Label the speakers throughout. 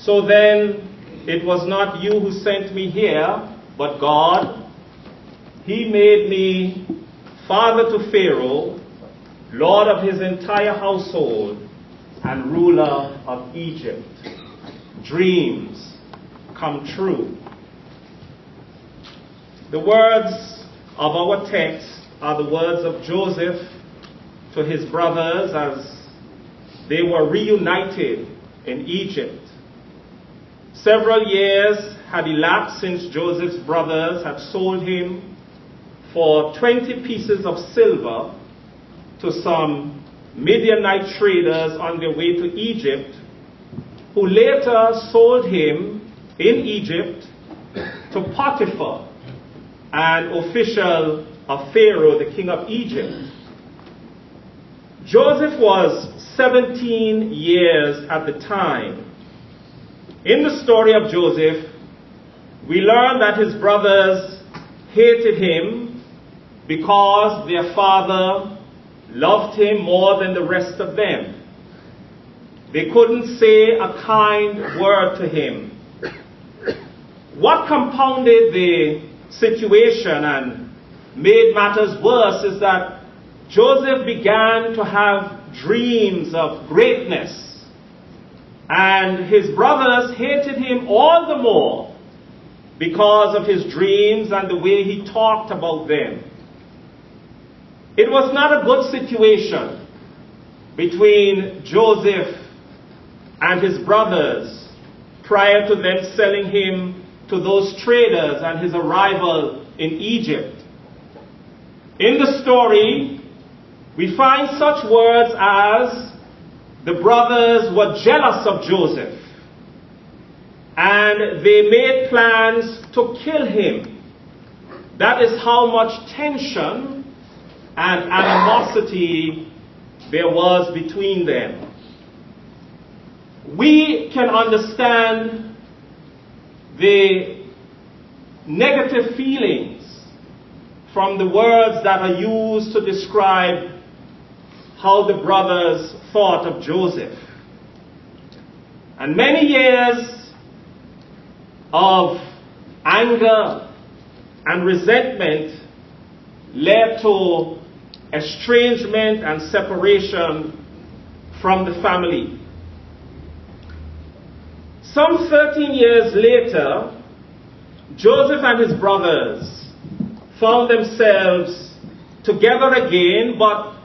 Speaker 1: So then it was not you who sent me here, but God. He made me father to Pharaoh, lord of his entire household, and ruler of Egypt. Dreams come true. The words of our text are the words of Joseph to his brothers as they were reunited in Egypt. Several years had elapsed since Joseph's brothers had sold him for 20 pieces of silver to some Midianite traders on their way to Egypt, who later sold him in Egypt to Potiphar, an official of Pharaoh, the king of Egypt. Joseph was 17 years at the time. In the story of Joseph, we learn that his brothers hated him because their father loved him more than the rest of them. They couldn't say a kind word to him. What compounded the situation and made matters worse is that Joseph began to have dreams of greatness, and his brothers hated him all the more because of his dreams and the way he talked about them. It was not a good situation between Joseph and his brothers prior to them selling him to those traders and his arrival in Egypt. In the story, we find such words as the brothers were jealous of Joseph and they made plans to kill him. That is how much tension and animosity there was between them. We can understand the negative feelings from the words that are used to describe how the brothers thought of Joseph. And many years of anger and resentment led to estrangement and separation from the family. Some 13 years later, Joseph and his brothers found themselves together again, but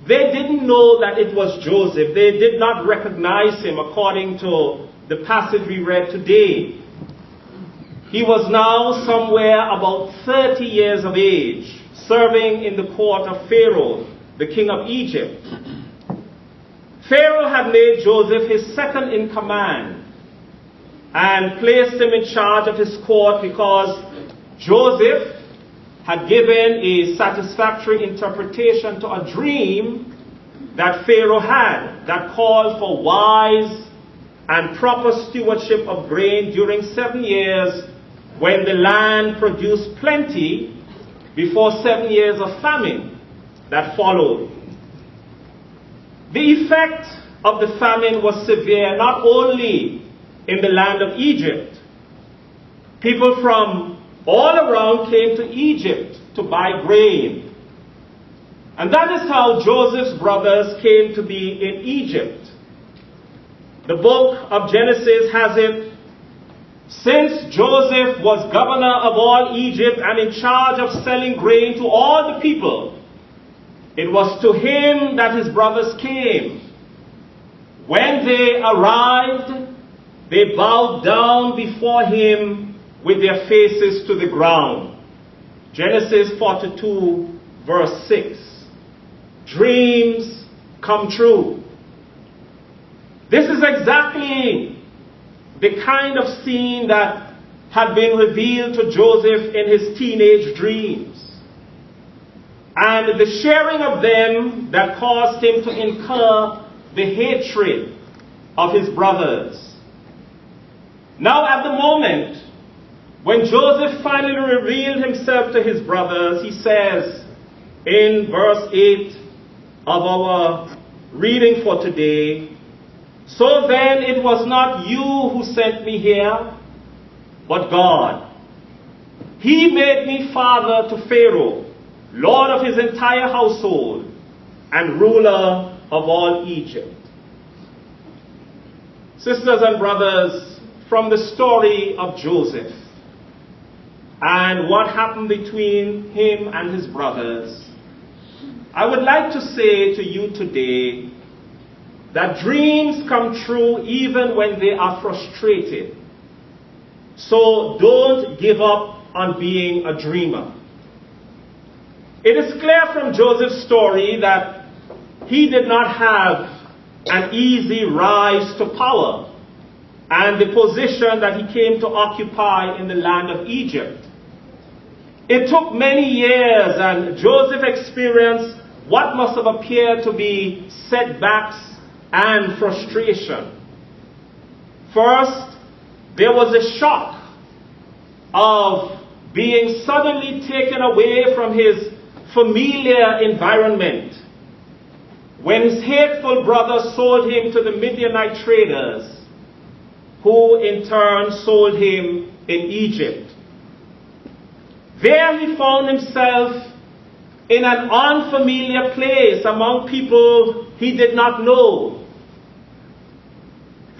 Speaker 1: they didn't know that it was Joseph. They did not recognize him according to the passage we read today. He was now somewhere about 30 years of age, serving in the court of Pharaoh, the king of Egypt. Pharaoh had made Joseph his second in command and placed him in charge of his court because Joseph had given a satisfactory interpretation to a dream that Pharaoh had that called for wise and proper stewardship of grain during 7 years when the land produced plenty before 7 years of famine that followed. The effect of the famine was severe not only in the land of Egypt. People from all around came to Egypt to buy grain. And that is how Joseph's brothers came to be in Egypt. The book of Genesis has it, since Joseph was governor of all Egypt and in charge of selling grain to all the people, it was to him that his brothers came. When they arrived, they bowed down before him with their faces to the ground. Genesis 42, verse 6. Dreams come true. This is exactly the kind of scene that had been revealed to Joseph in his teenage dreams, and the sharing of them that caused him to incur the hatred of his brothers. Now at the moment, when Joseph finally revealed himself to his brothers, he says in verse 8 of our reading for today, So then it was not you who sent me here, but God. He made me father to Pharaoh, lord of his entire household, and ruler of all Egypt. Sisters and brothers, from the story of Joseph and what happened between him and his brothers, I would like to say to you today that dreams come true even when they are frustrated. So don't give up on being a dreamer. It is clear from Joseph's story that he did not have an easy rise to power and the position that he came to occupy in the land of Egypt. It took many years, and Joseph experienced what must have appeared to be setbacks and frustration. First, there was a shock of being suddenly taken away from his familiar environment when his hateful brother sold him to the Midianite traders, who in turn sold him in Egypt. There he found himself in an unfamiliar place among people he did not know.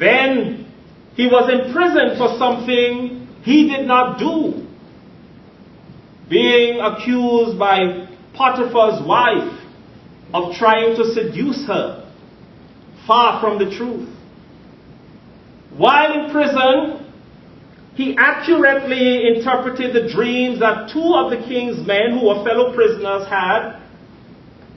Speaker 1: Then he was imprisoned for something he did not do, being accused by Potiphar's wife of trying to seduce her, far from the truth. While in prison, he accurately interpreted the dreams that two of the king's men, who were fellow prisoners, had.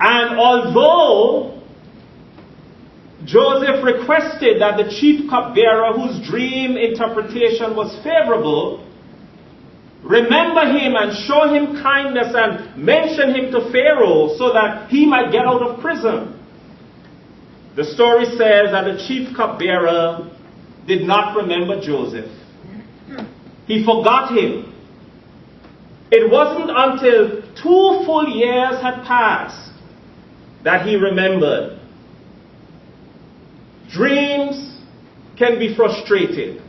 Speaker 1: And although Joseph requested that the chief cupbearer, whose dream interpretation was favorable, remember him and show him kindness and mention him to Pharaoh so that he might get out of prison, the story says that the chief cupbearer did not remember Joseph. He forgot him. It wasn't until 2 full years had passed that he remembered. Dreams can be frustrated.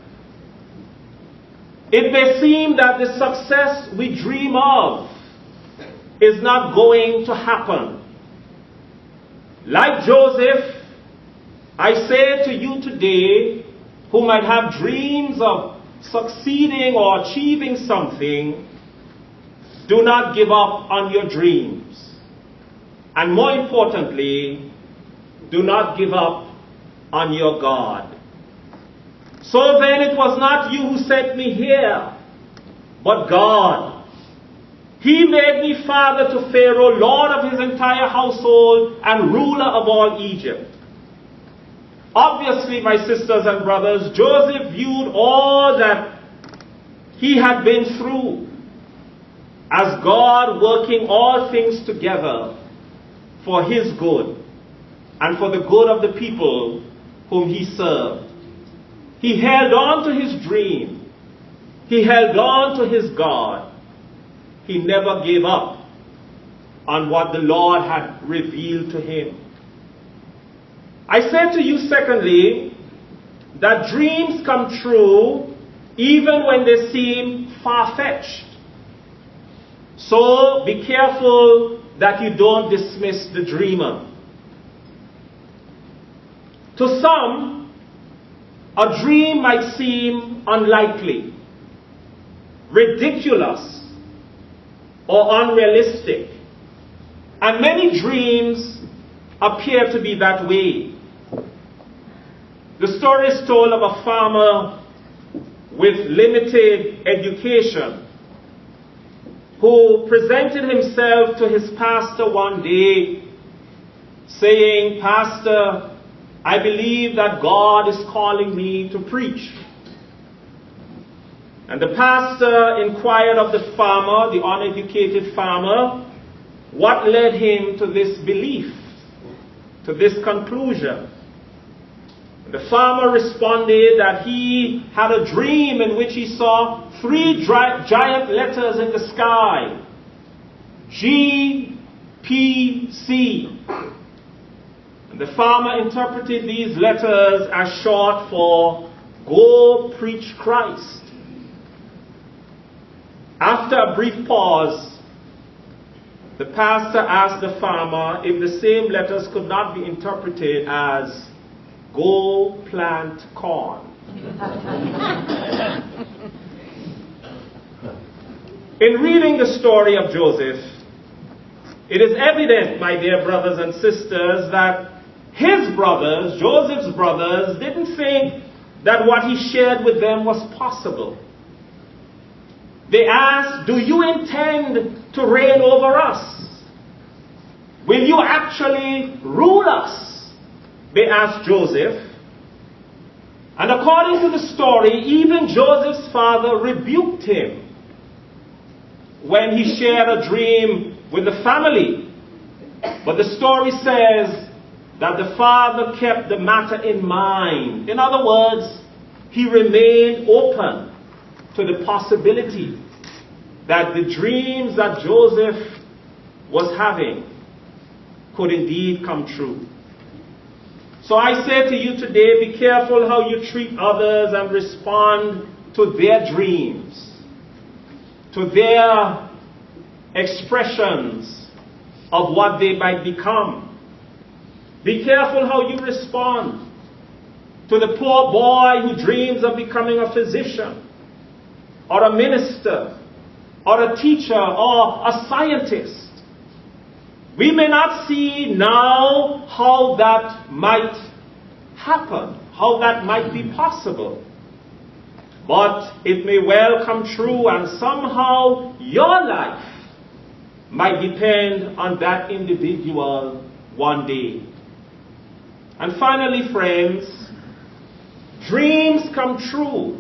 Speaker 1: It may seem that the success we dream of is not going to happen. Like Joseph, I say to you today, who might have dreams of succeeding or achieving something, do not give up on your dreams. And more importantly, do not give up on your God. So then it was not you who sent me here, but God. He made me father to Pharaoh, lord of his entire household, and ruler of all Egypt. Obviously, my sisters and brothers, Joseph viewed all that he had been through as God working all things together for his good and for the good of the people whom he served. He held on to his dream. He held on to his God. He never gave up on what the Lord had revealed to him. I say to you, secondly, that dreams come true even when they seem far-fetched. So be careful that you don't dismiss the dreamer. To some, a dream might seem unlikely, ridiculous, or unrealistic. And many dreams appear to be that way. The story is told of a farmer with limited education who presented himself to his pastor one day saying, "Pastor, I believe that God is calling me to preach." And the pastor inquired of the farmer, the uneducated farmer, what led him to this belief, to this conclusion. The farmer responded that he had a dream in which he saw 3 giant letters in the sky, GPC. The farmer interpreted these letters as short for "Go preach Christ." After a brief pause, the pastor asked the farmer if the same letters could not be interpreted as "Go plant corn." In reading the story of Joseph, it is evident, my dear brothers and sisters, that his brothers, Joseph's brothers, didn't think that what he shared with them was possible. They asked, "Do you intend to reign over us? Will you actually rule us?" They asked Joseph. And according to the story, even Joseph's father rebuked him when he shared a dream with the family. But the story says that the father kept the matter in mind. In other words, he remained open to the possibility that the dreams that Joseph was having could indeed come true. So I say to you today, be careful how you treat others and respond to their dreams, to their expressions of what they might become. Be careful how you respond to the poor boy who dreams of becoming a physician, or a minister, or a teacher, or a scientist. We may not see now how that might happen, how that might be possible. But it may well come true, and somehow your life might depend on that individual one day. And finally, friends, dreams come true.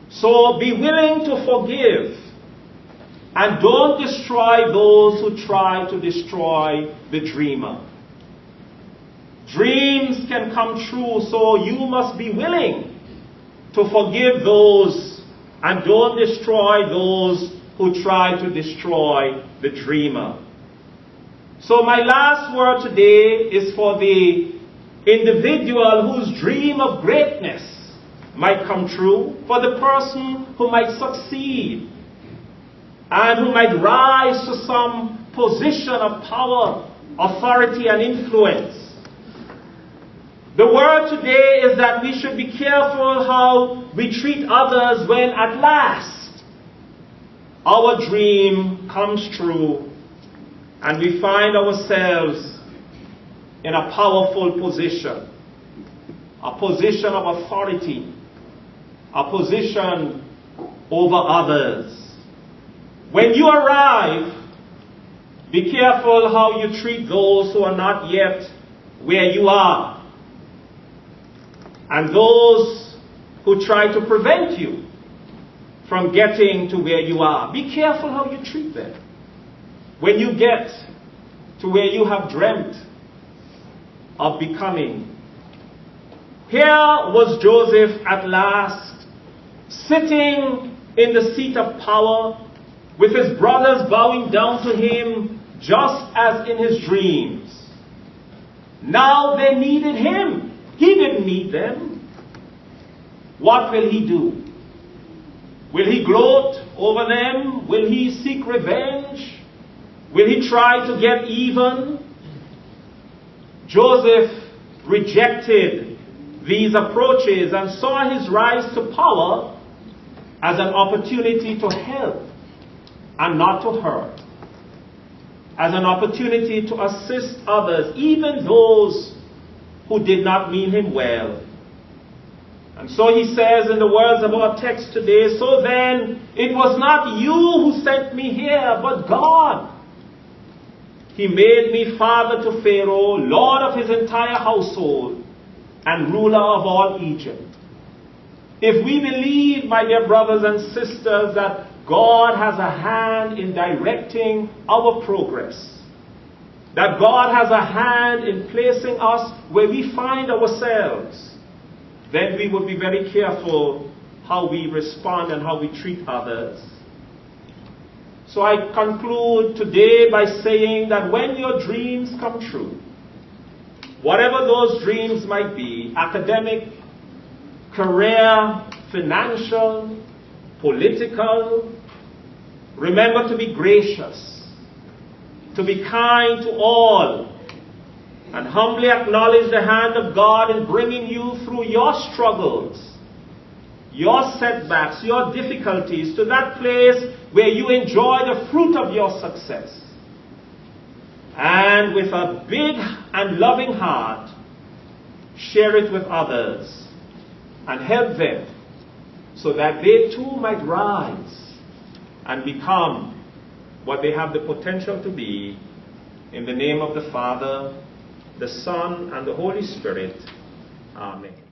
Speaker 1: So be willing to forgive, and don't destroy those who try to destroy the dreamer. Dreams can come true, so you must be willing to forgive those and don't destroy those who try to destroy the dreamer. So my last word today is for the individual whose dream of greatness might come true, for the person who might succeed and who might rise to some position of power, authority, and influence. The word today is that we should be careful how we treat others when at last our dream comes true and we find ourselves in a powerful position, a position of authority, a position over others. When you arrive, be careful how you treat those who are not yet where you are, and those who try to prevent you from getting to where you are. Be careful how you treat them when you get to where you have dreamt of becoming. Here was Joseph at last, sitting in the seat of power, with his brothers bowing down to him just as in his dreams. Now they needed him. He didn't need them. What will he do? Will he gloat over them? Will he seek revenge? Will he try to get even? Joseph rejected these approaches and saw his rise to power as an opportunity to help and not to hurt, as an opportunity to assist others, even those who did not mean him well. And so he says in the words of our text today, "So then it was not you who sent me here, but God. He made me father to Pharaoh, lord of his entire household, and ruler of all Egypt." If we believe, my dear brothers and sisters, that God has a hand in directing our progress, that God has a hand in placing us where we find ourselves, then we would be very careful how we respond and how we treat others. So I conclude today by saying that when your dreams come true, whatever those dreams might be, academic, career, financial, political, remember to be gracious, to be kind to all, and humbly acknowledge the hand of God in bringing you through your struggles, your setbacks, your difficulties, to that place where you enjoy the fruit of your success. And with a big and loving heart, share it with others and help them so that they too might rise and become what they have the potential to be. In the name of the Father, the Son, and the Holy Spirit. Amen.